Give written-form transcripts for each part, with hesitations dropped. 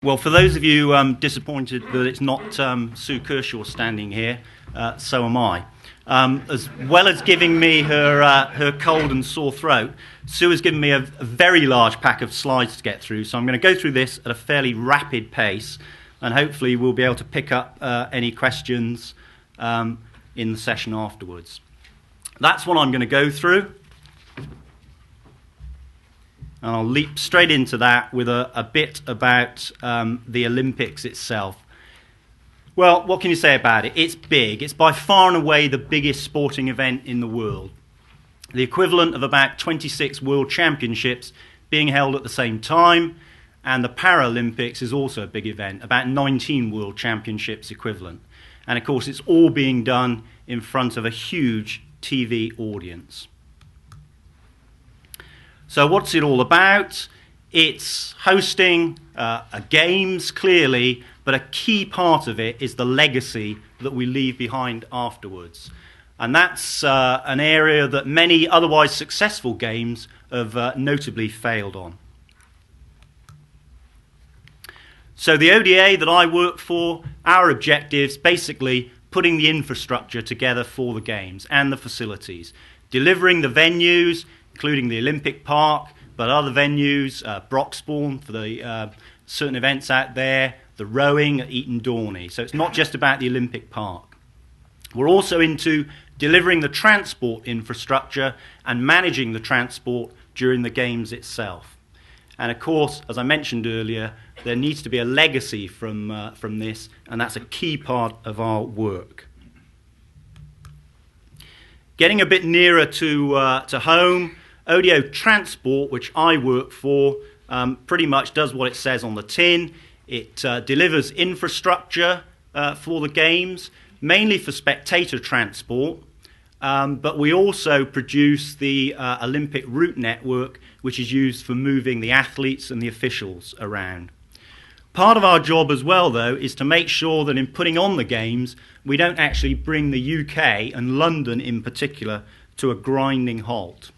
Well, for those of you disappointed that it's not Sue Kershaw standing here, so am I. As well as giving me her cold and sore throat, Sue has given me a very large pack of slides to get through, so I'm going to go through this at a fairly rapid pace, and hopefully we'll be able to pick up any questions in the session afterwards. That's what I'm going to go through. And I'll leap straight into that with a bit about the Olympics itself. Well, what can you say about it? It's big. It's by far and away the biggest sporting event in the world. The equivalent of about 26 world championships being held at the same time. And the Paralympics is also a big event, about 19 world championships equivalent. And of course, it's all being done in front of a huge TV audience. So what's it all about? It's hosting games, clearly, but a key part of it is the legacy that we leave behind afterwards. And that's an area that many otherwise successful games have notably failed on. So the ODA that I work for, our objectives, basically putting the infrastructure together for the games and the facilities, delivering the venues, including the Olympic Park, but other venues, Broxbourne for the certain events out there, the rowing at Eton Dorney. So it's not just about the Olympic Park. We're also into delivering the transport infrastructure and managing the transport during the games itself. And of course, as I mentioned earlier, there needs to be a legacy from this, and that's a key part of our work. Getting a bit nearer to home, Odeo Transport, which I work for, pretty much does what it says on the tin. It delivers infrastructure for the games, mainly for spectator transport, but we also produce the Olympic route network, which is used for moving the athletes and the officials around. Part of our job as well, though, is to make sure that in putting on the games, we don't actually bring the UK, and London in particular, to a grinding halt.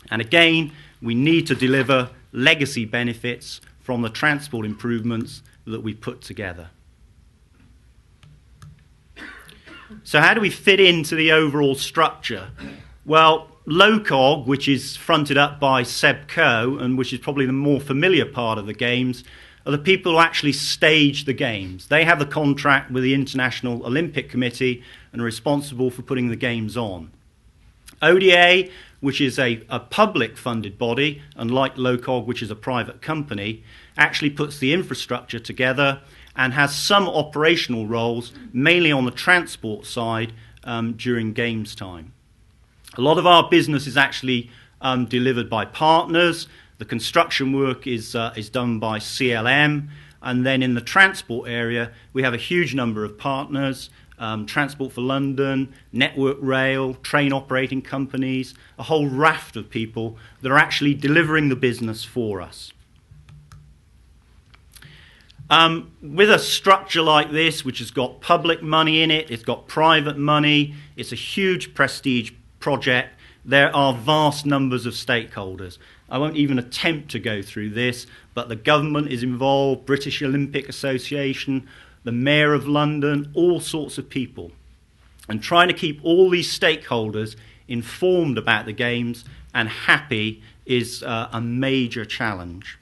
And again, we need to deliver legacy benefits from the transport improvements that we put together. So how do we fit into the overall structure? Well, LOCOG, which is fronted up by Seb Coe, and which is probably the more familiar part of the games, are the people who actually stage the games. They have the contract with the International Olympic Committee and are responsible for putting the games on. ODA, which is a public funded body, unlike LOCOG, which is a private company, actually puts the infrastructure together and has some operational roles, mainly on the transport side, during games time. A lot of our business is actually delivered by partners. The construction work is done by CLM, and then in the transport area, we have a huge number of partners, Transport for London, Network Rail, train operating companies, a whole raft of people that are actually delivering the business for us. With a structure like this, which has got public money in it, it's got private money, it's a huge prestige project, there are vast numbers of stakeholders. I won't even attempt to go through this, but the government is involved, British Olympic Association, the Mayor of London, all sorts of people. And trying to keep all these stakeholders informed about the games and happy is a major challenge.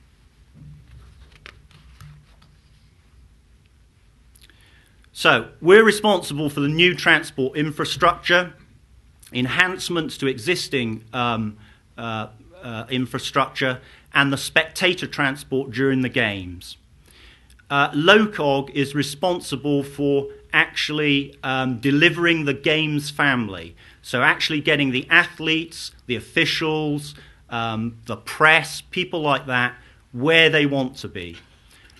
So, we're responsible for the new transport infrastructure, enhancements to existing infrastructure, and the spectator transport during the games. LOCOG is responsible for actually delivering the games family. So actually getting the athletes, the officials, the press, people like that, where they want to be.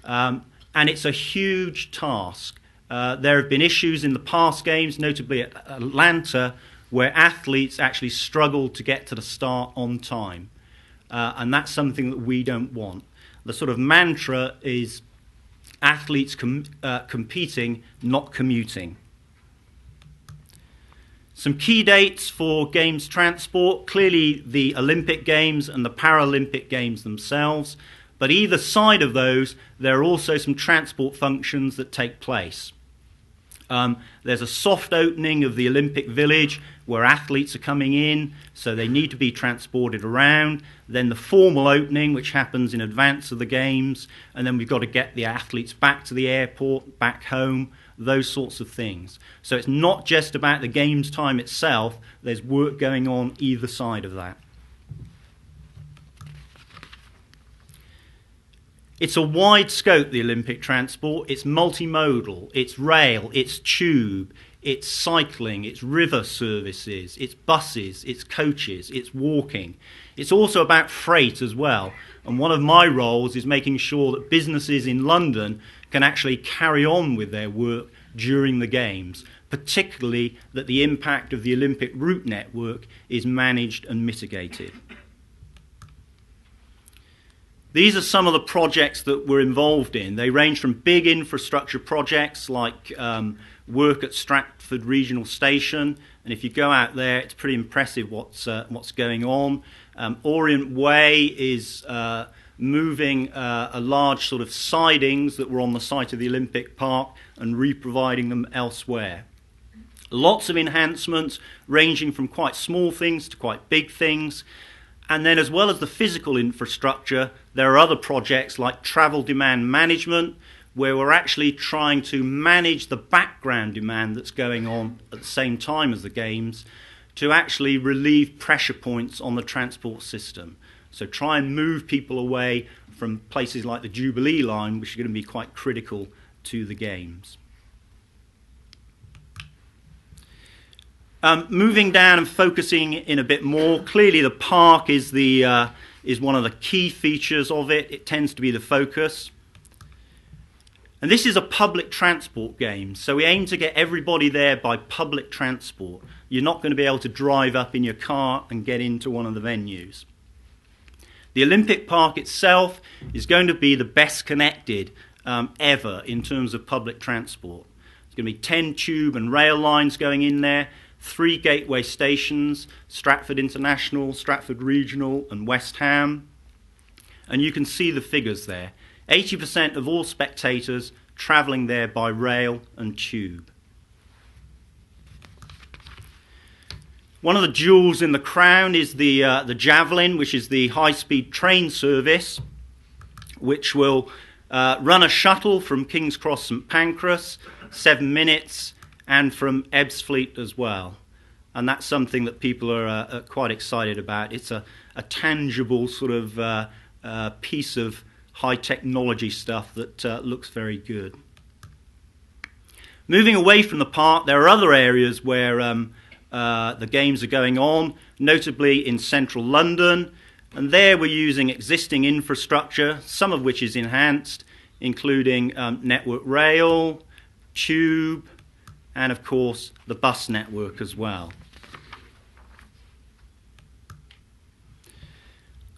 And it's a huge task. There have been issues in the past games, notably at Atlanta, where athletes actually struggled to get to the start on time. And that's something that we don't want. The sort of mantra is athletes competing, not commuting. Some key dates for Games transport. Clearly the Olympic Games and the Paralympic Games themselves. But either side of those, there are also some transport functions that take place. There's a soft opening of the Olympic Village where athletes are coming in, so they need to be transported around. Then the formal opening, which happens in advance of the games, and then we've got to get the athletes back to the airport, back home, those sorts of things. So it's not just about the games time itself, there's work going on either side of that. It's a wide scope, the Olympic transport. It's multimodal, it's rail, it's tube, it's cycling, it's river services, it's buses, it's coaches, it's walking. It's also about freight as well. And one of my roles is making sure that businesses in London can actually carry on with their work during the Games, particularly that the impact of the Olympic route network is managed and mitigated. These are some of the projects that we're involved in. They range from big infrastructure projects like work at Stratford Regional Station, and if you go out there, it's pretty impressive what's going on. Orient Way is moving a large sort of sidings that were on the site of the Olympic Park and re-providing them elsewhere. Lots of enhancements ranging from quite small things to quite big things. And then as well as the physical infrastructure, there are other projects like travel demand management, where we're actually trying to manage the background demand that's going on at the same time as the Games to actually relieve pressure points on the transport system. So try and move people away from places like the Jubilee line, which are going to be quite critical to the Games. Moving down and focusing in a bit more, clearly the park is one of the key features of it. It tends to be the focus. And this is a public transport game, so we aim to get everybody there by public transport. You're not going to be able to drive up in your car and get into one of the venues. The Olympic Park itself is going to be the best connected ever in terms of public transport. There's going to be 10 tube and rail lines going in there, 3 gateway stations, Stratford International, Stratford Regional and West Ham. And you can see the figures there. 80% of all spectators travelling there by rail and tube. One of the jewels in the crown is the Javelin, which is the high-speed train service, which will run a shuttle from King's Cross St Pancras, 7 minutes, and from Ebbsfleet as well. And that's something that people are quite excited about. It's a tangible sort of piece of high technology stuff that looks very good. Moving away from the park, there are other areas where the Games are going on, notably in central London. And there we're using existing infrastructure, some of which is enhanced, including Network Rail, Tube, and of course the bus network as well.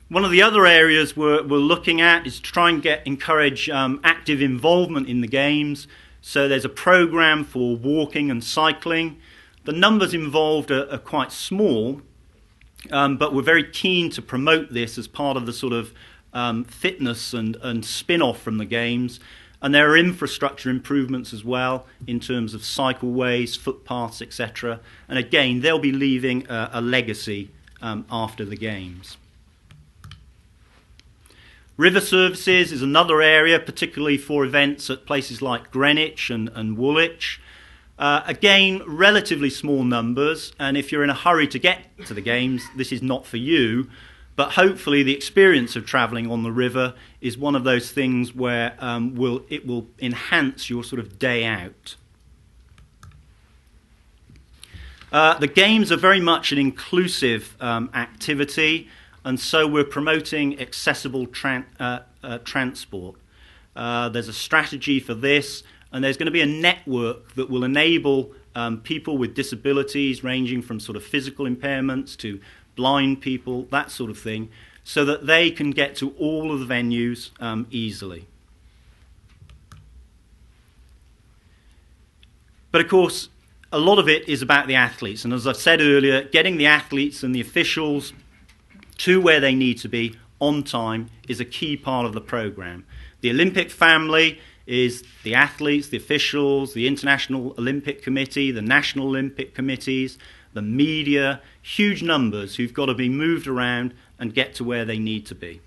One of the other areas we're looking at is to try and encourage active involvement in the Games. So there's a program for walking and cycling. The numbers involved are quite small, but we're very keen to promote this as part of the sort of fitness and spin-off from the Games. And there are infrastructure improvements as well in terms of cycleways, footpaths, etc. And again, they'll be leaving a legacy after the Games. River services is another area, particularly for events at places like Greenwich and Woolwich. Again, relatively small numbers, and if you're in a hurry to get to the Games, this is not for you. But hopefully the experience of travelling on the river is one of those things where it will enhance your sort of day out. The Games are very much an inclusive activity, and so we're promoting accessible transport. There's a strategy for this, and there's going to be a network that will enable people with disabilities ranging from sort of physical impairments to blind people, that sort of thing, so that they can get to all of the venues easily. But of course, a lot of it is about the athletes, and as I've said earlier, getting the athletes and the officials to where they need to be on time is a key part of the programme. The Olympic family is the athletes, the officials, the International Olympic Committee, the National Olympic Committees, the media, huge numbers who've got to be moved around and get to where they need to be.